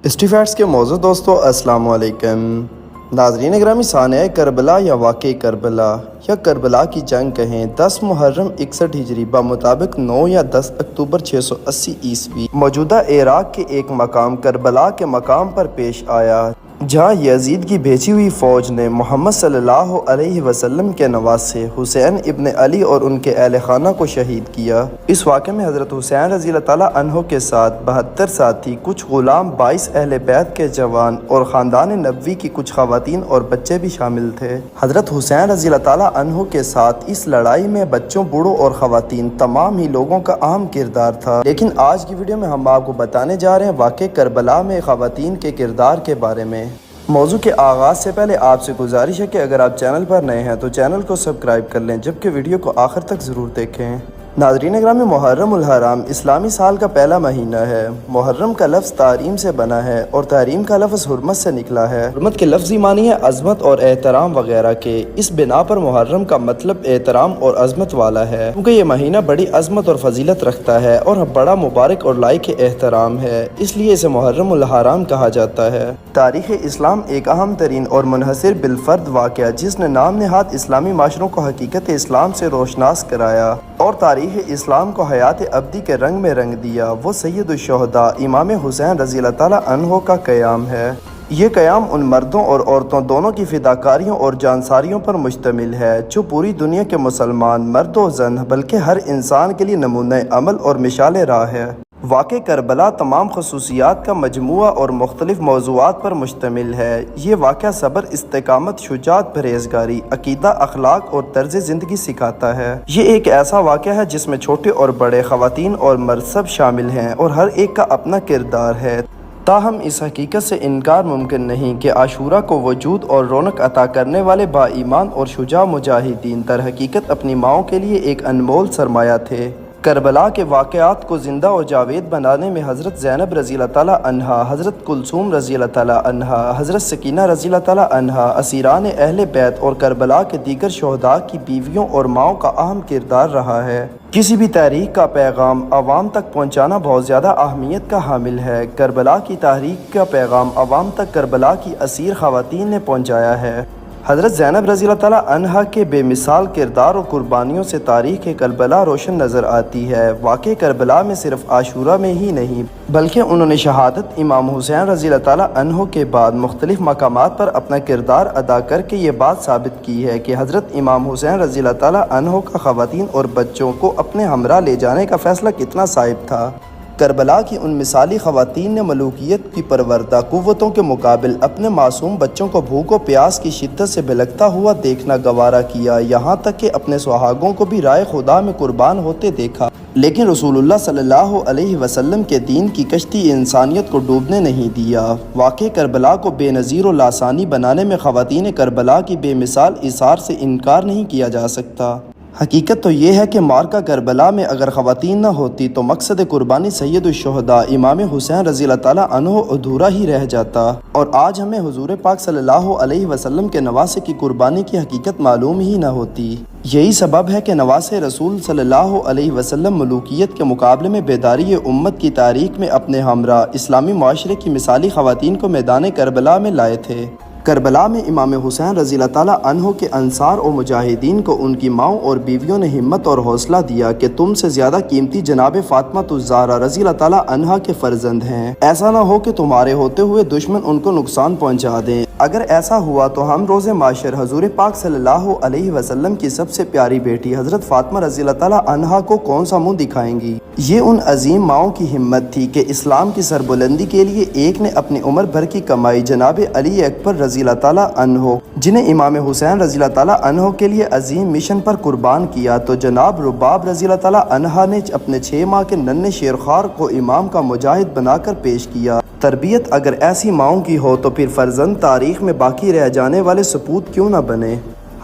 اسٹیفیٹس کے موضوع دوستو السلام علیکم ناظرین گرامی، سانحہ کربلا یا واقعہ کربلا یا کربلا کی جنگ کہیں 10 محرم 61 ہجری بمطابق 9 یا 10 اکتوبر 680 عیسوی موجودہ عراق کے ایک مقام کربلا کے مقام پر پیش آیا، جہاں یزید کی بھیجی ہوئی فوج نے محمد صلی اللہ علیہ وسلم کے نواسے حسین ابن علی اور ان کے اہل خانہ کو شہید کیا۔ اس واقعے میں حضرت حسین رضی اللہ تعالیٰ عنہ کے ساتھ 72 ساتھی، کچھ غلام، 22 اہل بیت کے جوان اور خاندان نبوی کی کچھ خواتین اور بچے بھی شامل تھے۔ حضرت حسین رضی اللہ تعالیٰ عنہ کے ساتھ اس لڑائی میں بچوں، بوڑھوں اور خواتین تمام ہی لوگوں کا اہم کردار تھا، لیکن آج کی ویڈیو میں ہم آپ کو بتانے جا رہے ہیں واقعہ کربلا میں خواتین کے کردار کے بارے میں۔ موضوع کے آغاز سے پہلے آپ سے گزارش ہے کہ اگر آپ چینل پر نئے ہیں تو چینل کو سبسکرائب کر لیں، جبکہ ویڈیو کو آخر تک ضرور دیکھیں۔ ناظرین گرامی، محرم الحرام اسلامی سال کا پہلا مہینہ ہے۔ محرم کا لفظ تحریم سے بنا ہے اور تحریم کا لفظ حرمت سے نکلا ہے۔ حرمت کے لفظی معنی ہے عظمت اور احترام وغیرہ کے۔ اس بنا پر محرم کا مطلب احترام اور عظمت والا ہے، کیونکہ یہ مہینہ بڑی عظمت اور فضیلت رکھتا ہے اور بڑا مبارک اور لائق احترام ہے، اس لیے اسے محرم الحرام کہا جاتا ہے۔ تاریخ اسلام ایک اہم ترین اور منحصر بالفرد واقعہ جس نے نام نہاد اسلامی معاشروں کو حقیقت اسلام سے روشناس کرایا اور تاریخ اسلام کو حیات ابدی کے رنگ میں رنگ دیا، وہ سید الشہداء امام حسین رضی اللہ تعالیٰ عنہ کا قیام ہے۔ یہ قیام ان مردوں اور عورتوں دونوں کی فداکاریوں اور جانساریوں پر مشتمل ہے جو پوری دنیا کے مسلمان مرد و زن بلکہ ہر انسان کے لیے نمونہ عمل اور مشعل راہ ہے۔ واقعہ کربلا تمام خصوصیات کا مجموعہ اور مختلف موضوعات پر مشتمل ہے۔ یہ واقعہ صبر، استقامت، شجاعت، پرہیزگاری، عقیدہ، اخلاق اور طرز زندگی سکھاتا ہے۔ یہ ایک ایسا واقعہ ہے جس میں چھوٹے اور بڑے، خواتین اور مرد سب شامل ہیں اور ہر ایک کا اپنا کردار ہے۔ تاہم اس حقیقت سے انکار ممکن نہیں کہ عاشورہ کو وجود اور رونق عطا کرنے والے با ایمان اور شجاع مجاہدین در حقیقت اپنی ماؤں کے لیے ایک انمول سرمایہ تھے۔ کربلا کے واقعات کو زندہ و جاوید بنانے میں حضرت زینب رضی اللہ تعالیٰ عنہا، حضرت کلثوم رضی اللہ تعالیٰ عنہا، حضرت سکینہ رضی اللہ تعالیٰ عنہا، اسیران اہل بیت اور کربلا کے دیگر شہداء کی بیویوں اور ماؤں کا اہم کردار رہا ہے۔ کسی بھی تحریک کا پیغام عوام تک پہنچانا بہت زیادہ اہمیت کا حامل ہے۔ کربلا کی تحریک کا پیغام عوام تک کربلا کی اسیر خواتین نے پہنچایا ہے۔ حضرت زینب رضی اللہ تعالیٰ عنہا کے بے مثال کردار اور قربانیوں سے تاریخ کربلا روشن نظر آتی ہے۔ واقعہ کربلا میں صرف عاشورہ میں ہی نہیں بلکہ انہوں نے شہادت امام حسین رضی اللہ تعالیٰ عنہ کے بعد مختلف مقامات پر اپنا کردار ادا کر کے یہ بات ثابت کی ہے کہ حضرت امام حسین رضی اللہ تعالیٰ عنہ کا خواتین اور بچوں کو اپنے ہمراہ لے جانے کا فیصلہ کتنا صائب تھا۔ کربلا کی ان مثالی خواتین نے ملوکیت کی پروردہ قوتوں کے مقابل اپنے معصوم بچوں کو بھوک و پیاس کی شدت سے بھلکتا ہوا دیکھنا گوارا کیا، یہاں تک کہ اپنے سہاگوں کو بھی رائے خدا میں قربان ہوتے دیکھا، لیکن رسول اللہ صلی اللہ علیہ وسلم کے دین کی کشتی انسانیت کو ڈوبنے نہیں دیا۔ واقعہ کربلا کو بے نظیر و لاسانی بنانے میں خواتین کربلا کی بے مثال ایثار سے انکار نہیں کیا جا سکتا۔ حقیقت تو یہ ہے کہ معرکہ کربلا میں اگر خواتین نہ ہوتی تو مقصد قربانی سید الشہداء امام حسین رضی اللہ تعالیٰ عنہ ادھورا ہی رہ جاتا اور آج ہمیں حضور پاک صلی اللہ علیہ وسلم کے نواسے کی قربانی کی حقیقت معلوم ہی نہ ہوتی۔ یہی سبب ہے کہ نواسے رسول صلی اللہ علیہ وسلم ملوکیت کے مقابلے میں بیداری امت کی تاریخ میں اپنے ہمراہ اسلامی معاشرے کی مثالی خواتین کو میدان کربلا میں لائے تھے۔ کربلا میں امام حسین رضی اللہ تعالیٰ عنہ کے انصار و مجاہدین کو ان کی ماؤں اور بیویوں نے ہمت اور حوصلہ دیا کہ تم سے زیادہ قیمتی جناب فاطمہ الزہرا رضی اللہ تعالیٰ عنہا کے فرزند ہیں، ایسا نہ ہو کہ تمہارے ہوتے ہوئے دشمن ان کو نقصان پہنچا دیں۔ اگر ایسا ہوا تو ہم روز معاشر حضور پاک صلی اللہ علیہ وسلم کی سب سے پیاری بیٹی حضرت فاطمہ رضی اللہ تعالیٰ عنہا کو کون سا منہ دکھائیں گی؟ یہ ان عظیم ماؤں کی ہمت تھی کہ اسلام کی سربلندی کے لیے ایک نے اپنی عمر بھر کی کمائی جناب علی اکبر رضی اللہ تعالیٰ عنہ، جنہیں امام حسین رضی اللہ تعالیٰ عنہ کے لیے عظیم مشن پر قربان کیا، تو جناب رباب رضی اللہ تعالیٰ عنہا نے اپنے 6 ماہ کے ننھے شیرخوار کو امام کا مجاہد بنا کر پیش کیا۔ تربیت اگر ایسی ماؤں کی ہو تو پھر فرزند تاریخ میں باقی رہ جانے والے سپوت کیوں نہ بنے۔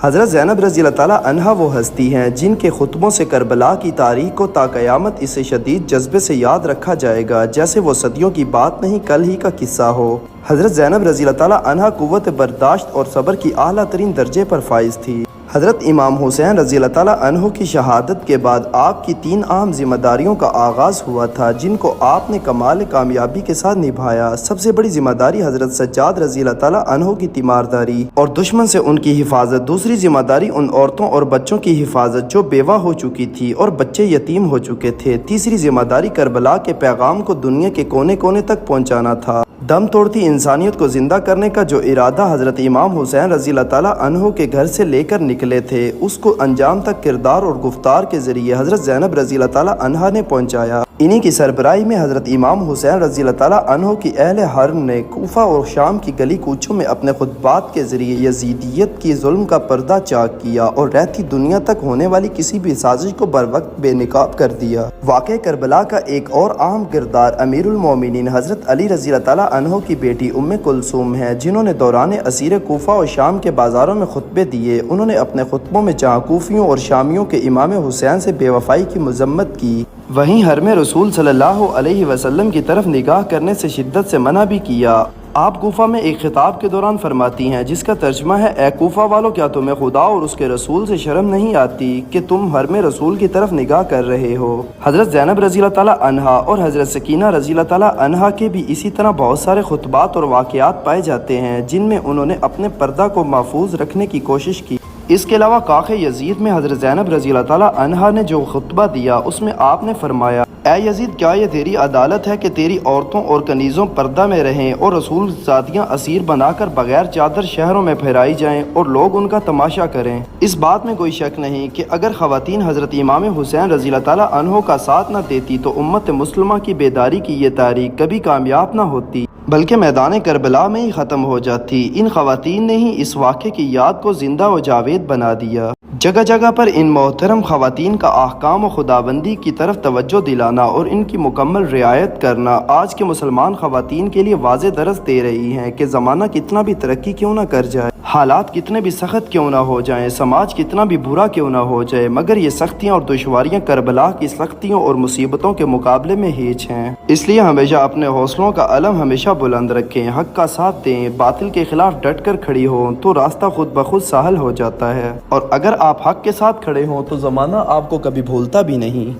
حضرت زینب رضی اللہ تعالیٰ عنہا وہ ہستی ہیں جن کے خطبوں سے کربلا کی تاریخ کو تا قیامت اسے شدید جذبے سے یاد رکھا جائے گا، جیسے وہ صدیوں کی بات نہیں کل ہی کا قصہ ہو۔ حضرت زینب رضی اللہ تعالیٰ عنہا قوت برداشت اور صبر کی اعلیٰ ترین درجے پر فائز تھی۔ حضرت امام حسین رضی اللہ تعالیٰ عنہ کی شہادت کے بعد آپ کی 3 اہم ذمہ داریوں کا آغاز ہوا تھا جن کو آپ نے کمال کامیابی کے ساتھ نبھایا۔ سب سے بڑی ذمہ داری حضرت سجاد رضی اللہ تعالیٰ عنہ کی تیمارداری اور دشمن سے ان کی حفاظت، دوسری ذمہ داری ان عورتوں اور بچوں کی حفاظت جو بیوہ ہو چکی تھی اور بچے یتیم ہو چکے تھے، تیسری ذمہ داری کربلا کے پیغام کو دنیا کے کونے کونے تک پہنچانا تھا۔ دم توڑتی انسانیت کو زندہ کرنے کا جو ارادہ حضرت امام حسین رضی اللہ تعالیٰ عنہ کے گھر سے لے کر نکلے تھے، اس کو انجام تک کردار اور گفتار کے ذریعے حضرت زینب رضی اللہ تعالیٰ عنہا نے پہنچایا۔ انہی کی سربراہی میں حضرت امام حسین رضی اللہ تعالیٰ عنہ کی اہل حرم نے کوفہ اور شام کی گلی کوچوں میں اپنے خطبات کے ذریعے یزیدیت کی ظلم کا پردہ چاک کیا اور رہتی دنیا تک ہونے والی کسی بھی سازش کو بروقت بے نقاب کر دیا۔ واقعہ کربلا کا ایک اور اہم کردار امیر المومنین حضرت علی رضی اللہ تعالیٰ عنہ کی بیٹی ام کلثوم ہے، جنہوں نے دوران اسیر کوفہ اور شام کے بازاروں میں خطبے دیے۔ انہوں نے اپنے خطبوں میں جہاں کوفیوں اور شامیوں کے امام حسین سے بے وفائی کی مذمت کی، وہیں حرم رسول صلی اللہ علیہ وسلم کی طرف نگاہ کرنے سے شدت سے منع بھی کیا۔ آپ کوفہ میں ایک خطاب کے دوران فرماتی ہیں جس کا ترجمہ ہے، اے کوفہ والو، کیا تمہیں خدا اور اس کے رسول سے شرم نہیں آتی کہ تم حرم رسول کی طرف نگاہ کر رہے ہو؟ حضرت زینب رضی اللہ تعالیٰ عنہا اور حضرت سکینہ رضی اللہ تعالیٰ عنہا کے بھی اسی طرح بہت سارے خطبات اور واقعات پائے جاتے ہیں جن میں انہوں نے اپنے پردہ کو محفوظ رکھنے کی کوشش کی۔ اس کے علاوہ کاخ یزید میں حضرت زینب رضی اللہ تعالیٰ عنہا نے جو خطبہ دیا، اس میں آپ نے فرمایا، اے یزید، کیا یہ تیری عدالت ہے کہ تیری عورتوں اور کنیزوں پردہ میں رہیں اور رسول زادیاں اسیر بنا کر بغیر چادر شہروں میں پھیرائی جائیں اور لوگ ان کا تماشا کریں؟ اس بات میں کوئی شک نہیں کہ اگر خواتین حضرت امام حسین رضی اللہ تعالیٰ عنہ کا ساتھ نہ دیتی تو امت مسلمہ کی بیداری کی یہ تاریخ کبھی کامیاب نہ ہوتی، بلکہ میدان کربلا میں ہی ختم ہو جاتی۔ ان خواتین نے ہی اس واقعے کی یاد کو زندہ و جاوید بنا دیا۔ جگہ جگہ پر ان محترم خواتین کا احکام و خداوندی کی طرف توجہ دلانا اور ان کی مکمل رعایت کرنا آج کے مسلمان خواتین کے لیے واضح درس دے رہی ہیں کہ زمانہ کتنا بھی ترقی کیوں نہ کر جائے، حالات کتنے بھی سخت کیوں نہ ہو جائیں، سماج کتنا بھی برا کیوں نہ ہو جائے، مگر یہ سختیاں اور دشواریاں کربلا کی سختیوں اور مصیبتوں کے مقابلے میں ہیچ ہیں۔ اس لیے ہمیشہ اپنے حوصلوں کا علم ہمیشہ بلند رکھیں، حق کا ساتھ دیں، باطل کے خلاف ڈٹ کر کھڑی ہوں تو راستہ خود بخود سہل ہو جاتا ہے، اور اگر آپ حق کے ساتھ کھڑے ہوں تو زمانہ آپ کو کبھی بھولتا بھی نہیں۔